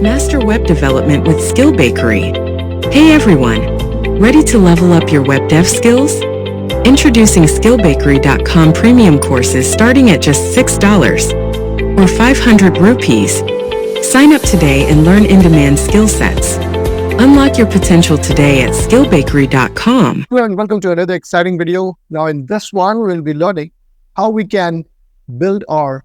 Master web development with Skill Bakery. Hey everyone! Ready to level up your web dev skills? Introducing skillbakery.com premium courses starting at just $6 or 500 rupees. Sign up today and learn in-demand skill sets. Unlock your potential today at skillbakery.com. Hello and welcome to another exciting video. Now in this one, we'll be learning how we can build our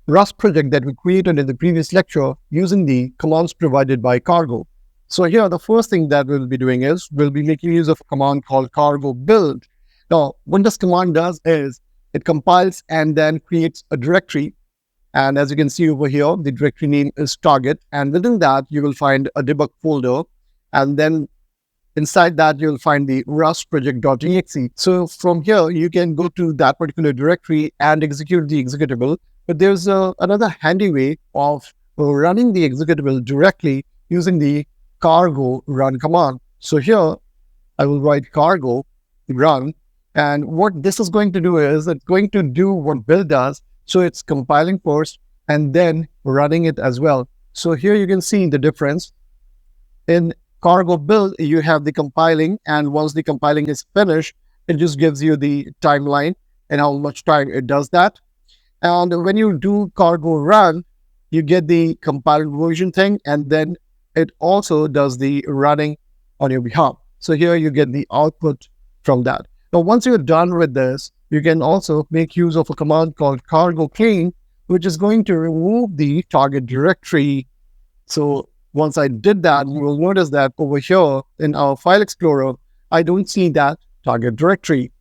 Rust project that we created in the previous lecture using the commands provided by Cargo. So here, the first thing that we'll be doing is we'll be making use of a command called cargo build. Now, what this command does is it compiles and then creates a directory. And as you can see over here, the directory name is target. And within that, you will find a debug folder. And then inside that, you'll find the Rust project.exe. So from here, you can go to that particular directory and execute the executable. But there's another handy way of running the executable directly using the cargo run command. So here, I will write cargo run. And what this is going to do is it's going to do what build does. So it's compiling first and then running it as well. So here you can see the difference. In cargo build, you have the compiling, and once the compiling is finished, it just gives you the timeline and how much time it does that. And when you do cargo run, you get the compiled version thing, and then it also does the running on your behalf. So here you get the output from that. Now, once you're done with this, you can also make use of a command called cargo clean, which is going to remove the target directory. So once I did that, you will notice that over here in our file explorer, I don't see that target directory.